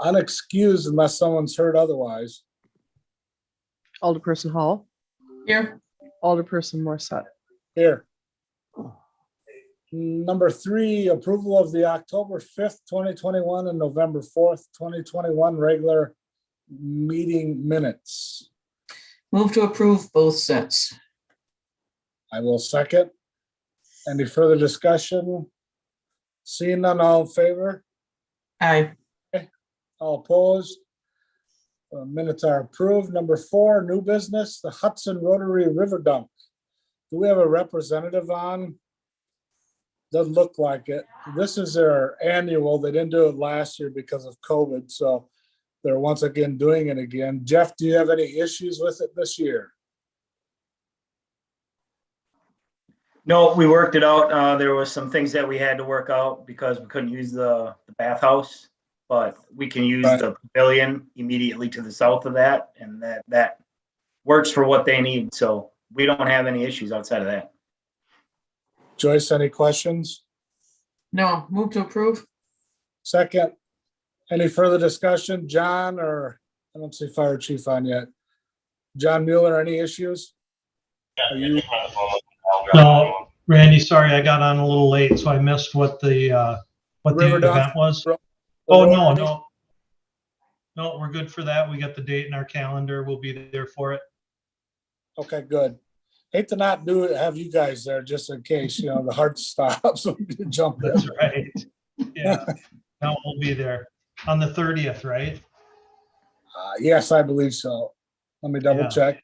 unexcused unless someone's heard otherwise. Alderperson Hall. Here. Alderperson Morissette. Here. Number 3, approval of the October 5th, 2021 and November 4th, 2021 regular meeting minutes. Move to approve both sets. I will second. Any further discussion? Seeing none, all in favor? Aye. All opposed? Minutes are approved. Number 4, new business, the Hudson Rotary River Dump. Do we have a representative on? Doesn't look like it. This is their annual. They didn't do it last year because of COVID, so they're once again doing it again. Jeff, do you have any issues with it this year? No, we worked it out. There was some things that we had to work out because we couldn't use the bathhouse, but we can use the pavilion immediately to the south of that, and that works for what they need. So we don't have any issues outside of that. Joyce, any questions? No, move to approve. Second, any further discussion? John, or I don't see Fire Chief on yet. John Mueller, any issues? Are you? No, Randy, sorry, I got on a little late, so I missed what the event was. Oh, no, we're good for that. We got the date in our calendar. We'll be there for it. Okay, good. Hate to not have you guys there just in case, the heart stops when you jump in. That's right. Yeah, no, we'll be there on the 30th, right? Yes, I believe so. Let me double check.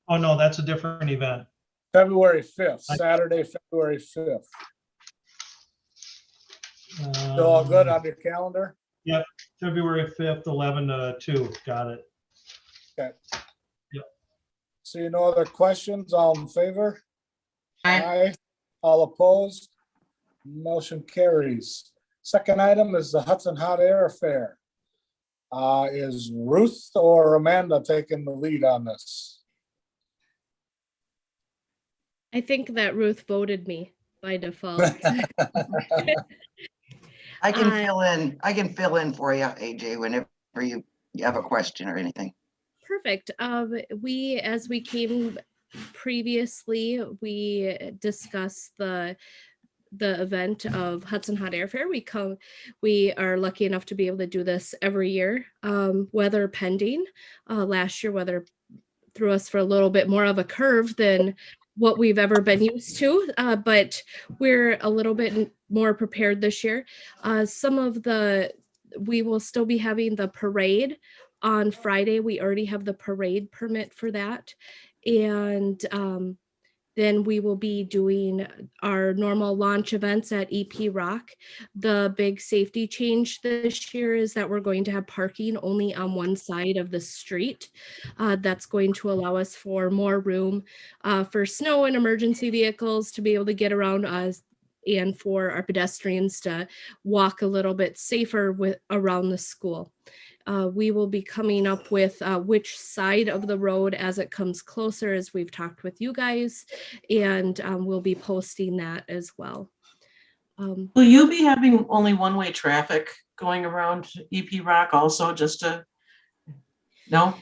Oh, no, that's a different event. February 5th, Saturday, February 5th. Still all good on your calendar? Yep, February 5th, 11 to 2. Got it. Okay. Yep. See no other questions? All in favor? Aye. All opposed? Motion carries. Second item is the Hudson Hot Air Affair. Is Ruth or Amanda taking the lead on this? I think that Ruth voted me by default. I can fill in. I can fill in for you, AJ, whenever you have a question or anything. Perfect. As we came previously, we discussed the event of Hudson Hot Air Fair. We are lucky enough to be able to do this every year, weather pending. Last year, weather threw us for a little bit more of a curve than what we've ever been used to, but we're a little bit more prepared this year. We will still be having the parade on Friday. We already have the parade permit for that. And then we will be doing our normal launch events at EP Rock. The big safety change this year is that we're going to have parking only on one side of the street. That's going to allow us for more room for snow and emergency vehicles to be able to get around us, and for our pedestrians to walk a little bit safer around the school. We will be coming up with which side of the road as it comes closer, as we've talked with you guys, and we'll be posting that as well. Will you be having only one-way traffic going around EP Rock also, no?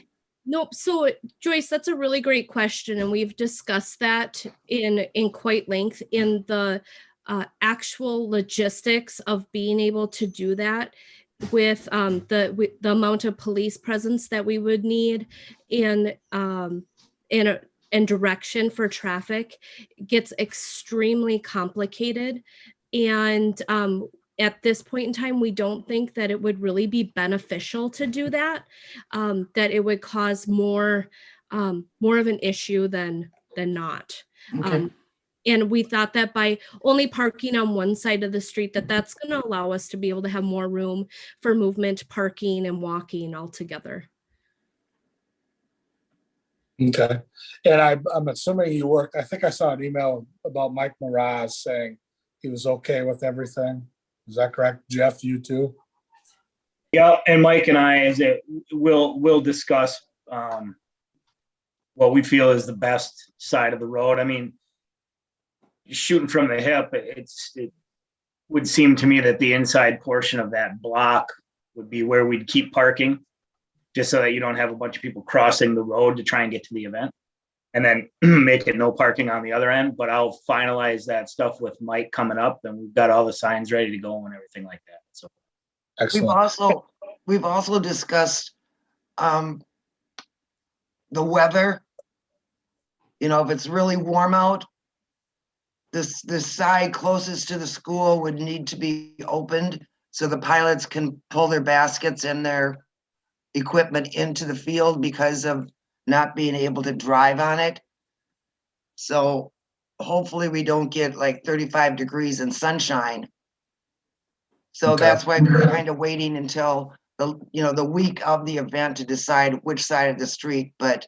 Nope. So Joyce, that's a really great question. And we've discussed that in quite length. In the actual logistics of being able to do that with the amount of police presence that we would need and direction for traffic gets extremely complicated. And at this point in time, we don't think that it would really be beneficial to do that, that it would cause more of an issue than not. Okay. And we thought that by only parking on one side of the street, that's going to allow us to be able to have more room for movement, parking, and walking all together. Okay. And I'm assuming you worked, I think I saw an email about Mike Mraz saying he was okay with everything. Is that correct? Jeff, you too? Yeah, and Mike and I, we'll discuss what we feel is the best side of the road. I mean, shooting from the hip, it would seem to me that the inside portion of that block would be where we'd keep parking, just so that you don't have a bunch of people crossing the road to try and get to the event. And then make it no parking on the other end, but I'll finalize that stuff with Mike coming up, and we've got all the signs ready to go and everything like that. So Excellent. We've also discussed the weather. You know, if it's really warm out, this side closest to the school would need to be opened so the pilots can pull their baskets and their equipment into the field because of not being able to drive on it. So hopefully we don't get like 35 degrees and sunshine. So Okay. that's why we're kind of waiting until the week of the event to decide which side of the street, but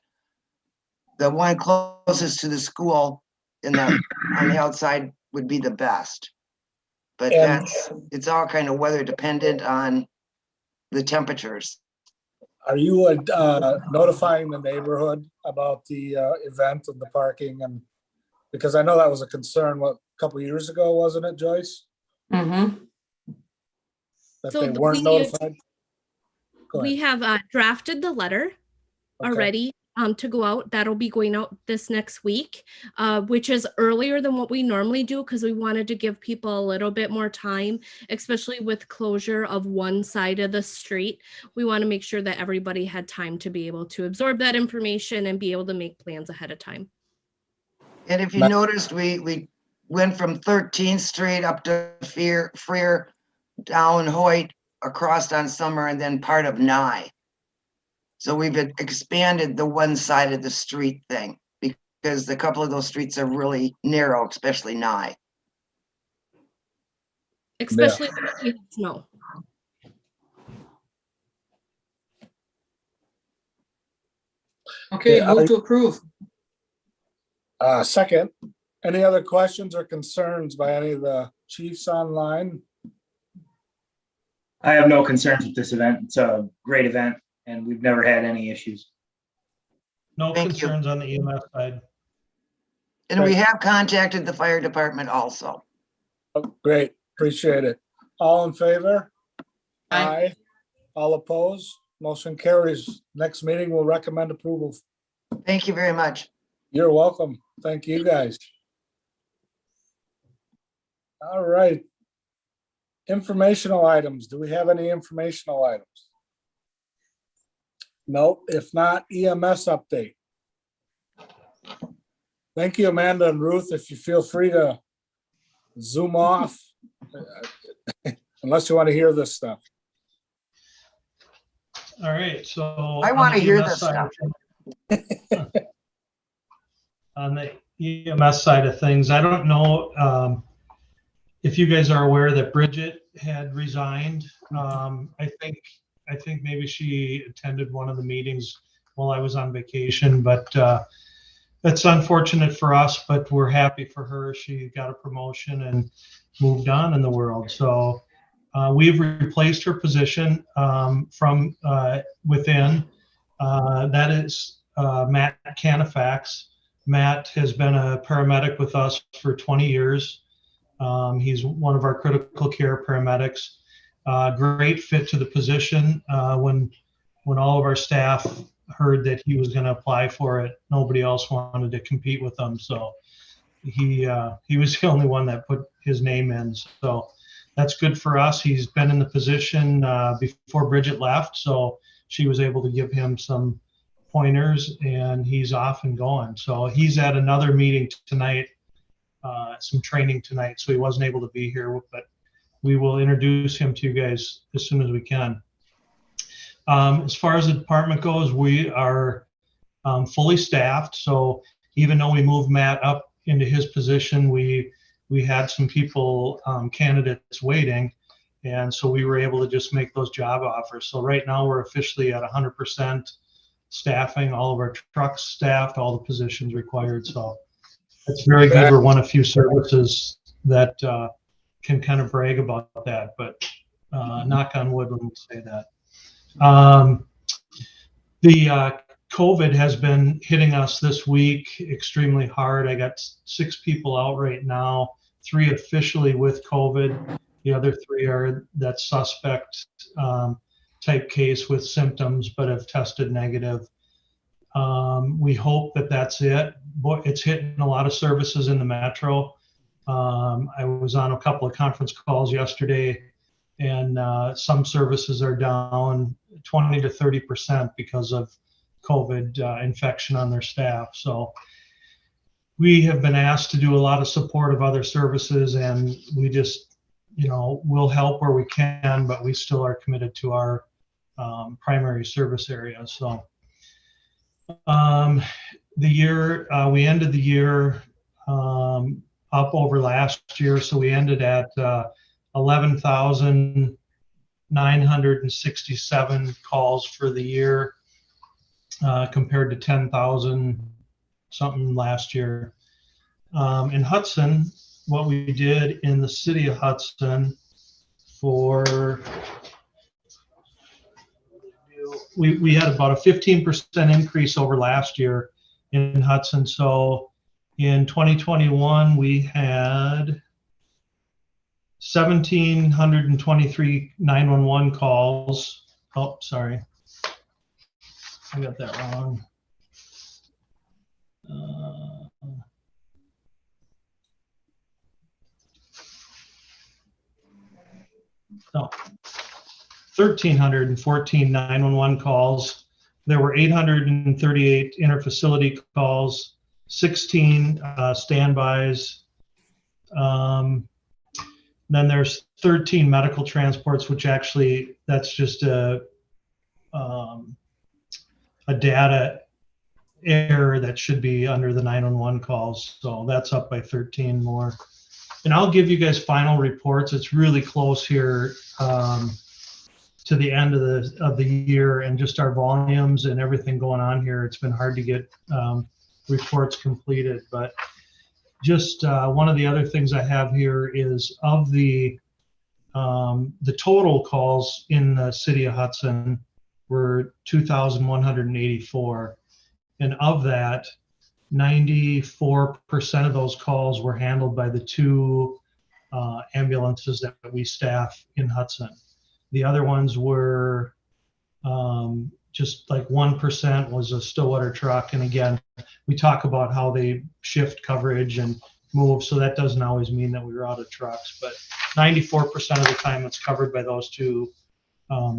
the one closest to the school on the outside would be the best. But And- it's all kind of weather dependent on the temperatures. Are you notifying the neighborhood about the event and the parking? And because I know that was a concern, a couple years ago, wasn't it, Joyce? Mm-hmm. That So they weren't notified? Go We ahead. have drafted the letter Okay. already to go out. That'll be going out this next week, which is earlier than what we normally do because we wanted to give people a little bit more time, especially with closure of one side of the street. We want to make sure that everybody had time to be able to absorb that information and be able to make plans ahead of time. And if you noticed, we went from 13th Street up to Freer, down Hoyt, across on Summer, and then part of Nye. So we've expanded the one side of the street thing because a couple of those streets are really narrow, especially Nye. Especially when we have snow. Okay, Yeah, move to approve. Second, any other questions or concerns by any of the chiefs online? I have no concerns with this event. It's a great event, and we've never had any issues. No Thank you. concerns on the EMS side. And we have contacted the fire department also. Oh, great, appreciate it. All in favor? Aye. All opposed? Motion carries. Next meeting, we'll recommend approval. Thank you very much. You're welcome. Thank you, guys. All right. Informational items. Do we have any informational items? No, if not, EMS update. Thank you, Amanda and Ruth. If you feel free to zoom off, unless you want to hear this stuff. All right, so. I on want the to hear EMS this side stuff. of things- On the EMS side of things, I don't know if you guys are aware that Bridget had resigned. I think maybe she attended one of the meetings while I was on vacation, but that's unfortunate for us, but we're happy for her. She got a promotion and moved on in the world. So we've replaced her position from within. That is Matt Canefax. Matt has been a paramedic with us for 20 years. He's one of our critical care paramedics. Great fit to the position. When all of our staff heard that he was going to apply for it, nobody else wanted to compete with him. So he was the only one that put his name in. So that's good for us. He's been in the position before Bridget left, so she was able to give him some pointers, and he's off and going. So he's at another meeting tonight, some training tonight, so he wasn't able to be here, but we will introduce him to you guys as soon as we can. As far as the department goes, we are fully staffed. So even though we moved Matt up into his position, we had some people, candidates waiting. And so we were able to just make those job offers. So right now we're officially at 100% staffing, all of our trucks staffed, all the positions required. So it's very good. We're one of few services that can kind of brag about that, but knock on wood when we say that. The COVID has been hitting us this week extremely hard. I got 6 people out right now, 3 officially with COVID. The other 3 are that suspect type case with symptoms, but have tested negative. We hope that that's it. Boy, it's hitting a lot of services in the metro. I was on a couple of conference calls yesterday, and some services are down 20 to 30% because of COVID infection on their staff. So we have been asked to do a lot of support of other services, and we just, we'll help where we can, but we still are committed to our primary service area. So we ended the year up over last year. So we ended at 11,967 calls for the year, compared to 10,000 something last year. In Hudson, what we did in the city of Hudson we had about a 15% increase over last year in Hudson. So in 2021, we had 1,723 911 calls. Oh, sorry. I got that wrong. No, 1,314 911 calls. There were 838 interfacility calls, 16 standbys. Then there's 13 medical transports, which actually that's just a data error that should be under the 911 calls. So that's up by 13 more. And I'll give you guys final reports. It's really close here to the end of the year, and just our volumes and everything going on here. It's been hard to get reports completed, but just one of the other things I have here is of the total calls in the city of Hudson were 2,184, and of that, 94% of those calls were handled by the two ambulances that we staff in Hudson. The other ones were just like 1% was a Stillwater truck. And again, we talk about how they shift coverage and move, so that doesn't always mean that we were out of trucks, but 94% of the time it's covered by those two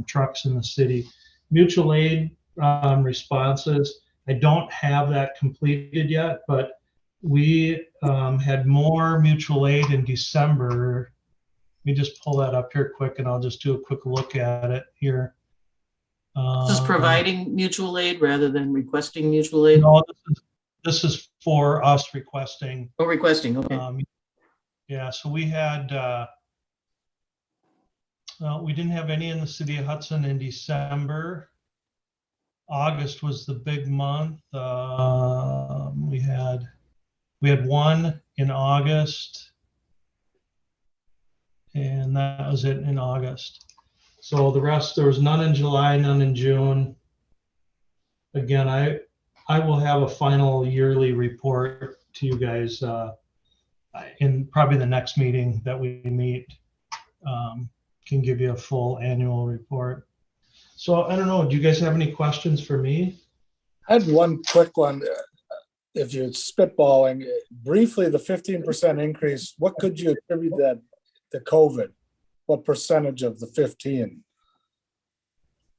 trucks in the city. Mutual aid responses, I don't have that completed yet, but we had more mutual aid in December. Let me just pull that up here quick, and I'll just do a quick look at it here. This is providing mutual aid rather than requesting mutual aid? No, this is for us requesting. Oh, requesting, okay. Yeah, so we had, well, we didn't have any in the city of Hudson in December. August was the big month. We had one in August, and that was it in August. So the rest, there was none in July, none in June. Again, I will have a final yearly report to you guys in probably the next meeting that we meet. Can give you a full annual report. So I don't know, do you guys have any questions for me? I had one quick one. If you're spitballing briefly, the 15% increase, what could you attribute that to COVID? What percentage of the 15?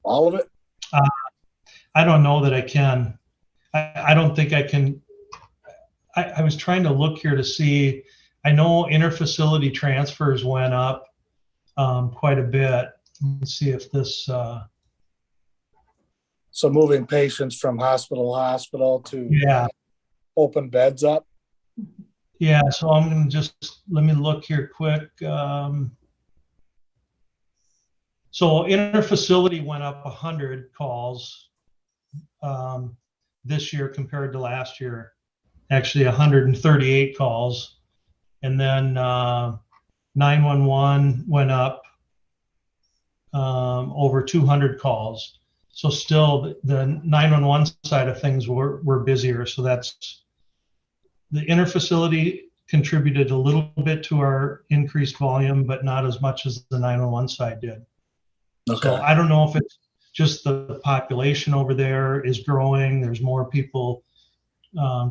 All of it? I don't know that I can. I don't think I can. I was trying to look here to see. I know interfacility transfers went up quite a bit. Let's see if this. So moving patients from hospital to hospital to open beds up? Yeah, so I'm going to just, let me look here quick. So interfacility went up 100 calls this year compared to last year. Actually 138 calls. And then 911 went up over 200 calls. So still the 911 side of things were busier. So that's the interfacility contributed a little bit to our increased volume, but not as much as the 911 side did. So Okay, I don't know if it's just the population over there is growing. There's more people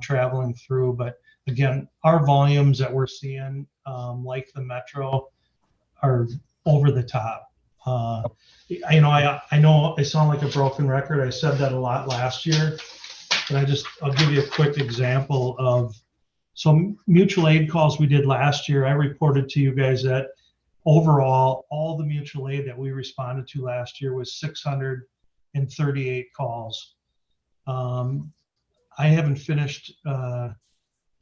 traveling through, but again, our volumes that we're seeing, like the metro, are over the top. I know I sound like a broken record. I said that a lot last year, but I'll give you a quick example of some mutual aid calls we did last year. I reported to you guys that overall, all the mutual aid that we responded to last year was 638 calls. I haven't finished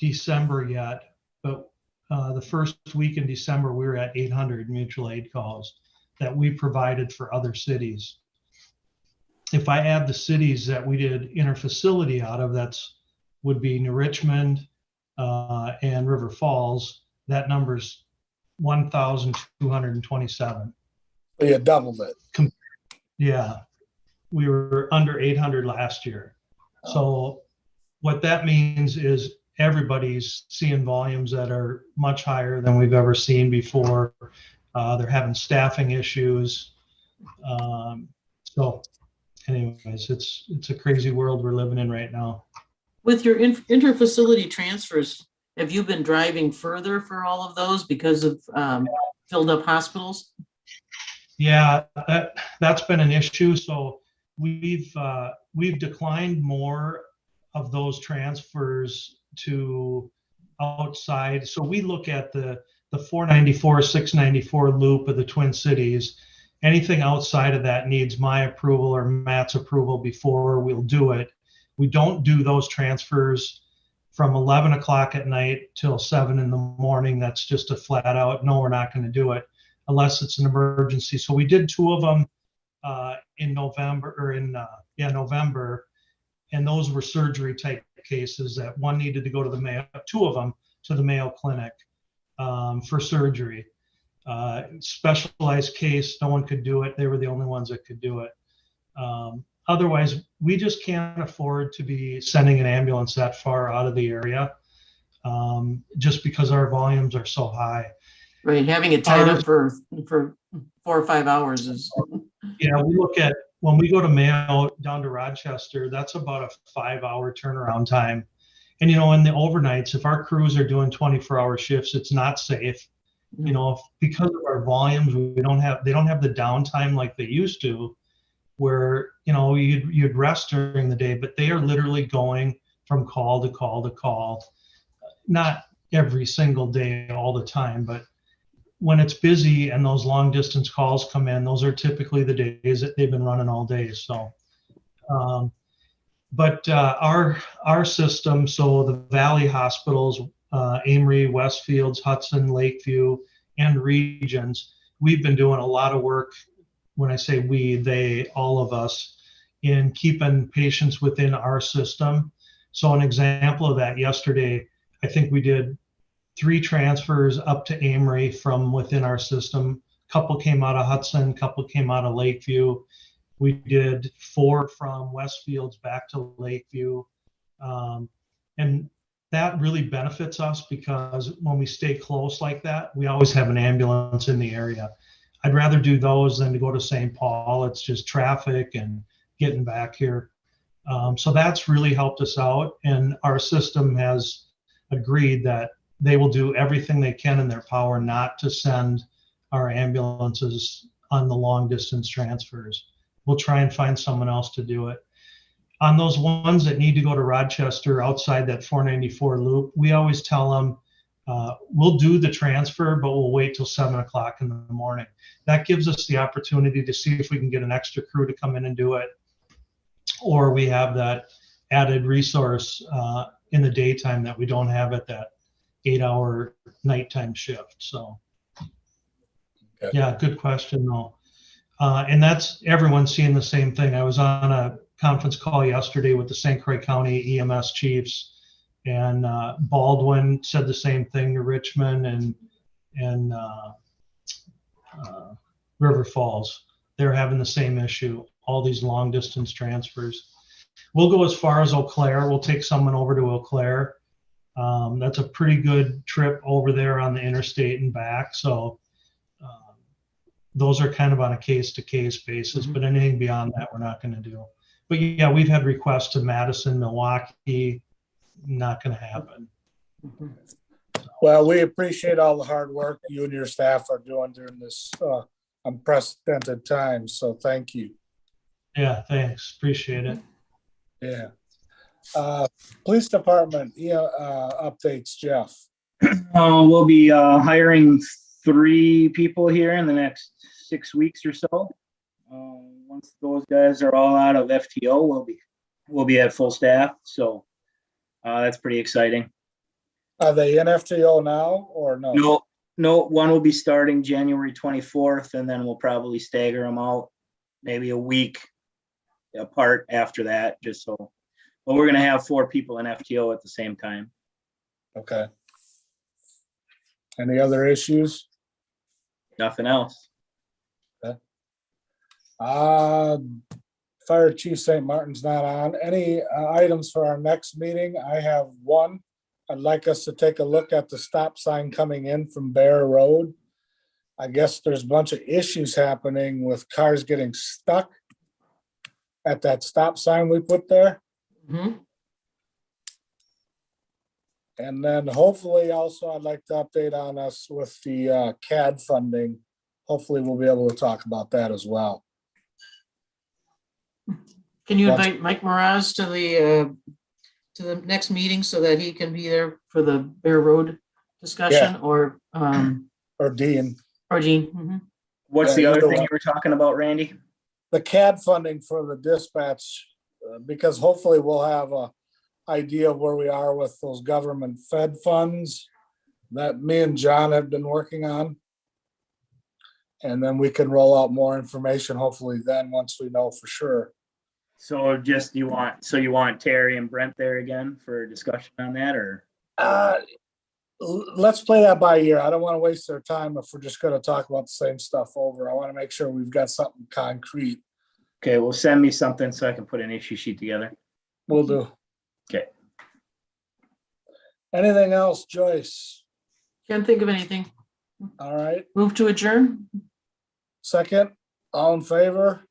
December yet, but the first week in December, we were at 800 mutual aid calls that we provided for other cities. If I add the cities that we did interfacility out of, would be New Richmond and River Falls, that number's 1,227. you doubled it. Yeah, we were under 800 last year. So what that means is everybody's seeing volumes that are much higher than we've ever seen before. They're having staffing issues. So anyways, it's a crazy world we're living in right now. With your interfacility transfers, have you been driving further for all of those because of filled up hospitals? Yeah, that's been an issue. So we've declined more of those transfers to outside. So we look at the 494, 694 loop of the Twin Cities. Anything outside of that needs my approval or Matt's approval before we'll do it. We don't do those transfers from 11 o'clock at night till 7 in the morning. That's just a flat out, no, we're not going to do it unless it's an emergency. So we did 2 of them in November, November, and those were surgery type cases that one needed to go to the Mayo, 2 of them to the Mayo Clinic for surgery. Specialized case, no one could do it. They were the only ones that could do it. Otherwise, we just can't afford to be sending an ambulance that far out of the area just because our volumes are so high. Right, having it tied up for 4 or 5 hours is. Yeah, we look at when we go to Mayo down to Rochester, that's about a 5-hour turnaround time. And, in the overnights, if our crews are doing 24-hour shifts, it's not safe. Because of our volumes, they don't have the downtime like they used to, where, you'd rest during the day, but they are literally going from call to call to call, not every single day, all the time, but when it's busy and those long distance calls come in, those are typically the days that they've been running all day. So, our system, so the Valley hospitals, Amory, Westfields, Hudson, Lakeview, and Regions, we've been doing a lot of work. When I say we, they, all of us, in keeping patients within our system. So an example of that, yesterday, I think we did 3 transfers up to Amory from within our system. Couple came out of Hudson, couple came out of Lakeview. We did 4 from Westfields back to Lakeview. And that really benefits us because when we stay close like that, we always have an ambulance in the area. I'd rather do those than to go to St. Paul. It's just traffic and getting back here. So that's really helped us out. And our system has agreed that they will do everything they can in their power not to send our ambulances on the long distance transfers. We'll try and find someone else to do it. On those ones that need to go to Rochester outside that 494 loop, we always tell them, we'll do the transfer, but we'll wait till 7 o'clock in the morning. That gives us the opportunity to see if we can get an extra crew to come in and do it, or we have that added resource in the daytime that we don't have at that 8-hour nighttime shift. So, Okay. Yeah, good question though. And that's everyone's seeing the same thing. I was on a conference call yesterday with the St. Croix County EMS chiefs, and Baldwin said the same thing to Richmond and River Falls. They're having the same issue, all these long distance transfers. We'll go as far as Eau Claire. We'll take someone over to Eau Claire. That's a pretty good trip over there on the interstate and back. So those are kind of on a case-to-case basis, but anything beyond that, we're not gonna do. But yeah, we've had requests to Madison, Milwaukee, not gonna happen. Well, we appreciate all the hard work you and your staff are doing during this unprecedented time, so thank you. Yeah, thanks, appreciate it. Yeah. Police department, updates, Jeff. We'll be hiring 3 people here in the next 6 weeks or so. Once those guys are all out of FTO, we'll be at full staff. So that's pretty exciting. Are they in FTO now or no? No, one will be starting January 24th, and then we'll probably stagger them out maybe a week apart after that, just so. But we're gonna have 4 people in FTO at the same time. Okay. Any other issues? Nothing else. Fire Chief St. Martin's not on. Any items for our next meeting? I have one. I'd like us to take a look at the stop sign coming in from Bear Road. I guess there's a bunch of issues happening with cars getting stuck at that stop sign we put there. Mhm. And then hopefully also I'd like to update on us with the CAD funding. Hopefully we'll be able to talk about that as well. Can you Once- invite Mike Moraz to the next meeting so that he can be there for the Bear Road discussion or Or Dean, Jean? Mhm. What's Yeah, the other either thing one. you were talking about, Randy? the CAD funding for the dispatch, because hopefully we'll have a idea of where we are with those government fed funds that me and John have been working on. And then we can roll out more information hopefully then, once we know for sure. So you want Terry and Brent there again for discussion on that, or? Let's play that by ear. I don't want to waste their time if we're just gonna talk about the same stuff over. I want to make sure we've got something concrete. Okay, well, send me something so I can put an issue sheet together. We'll do. Okay. Anything else, Joyce? Can't think of anything. All right, Move to adjourn? second, all in favor?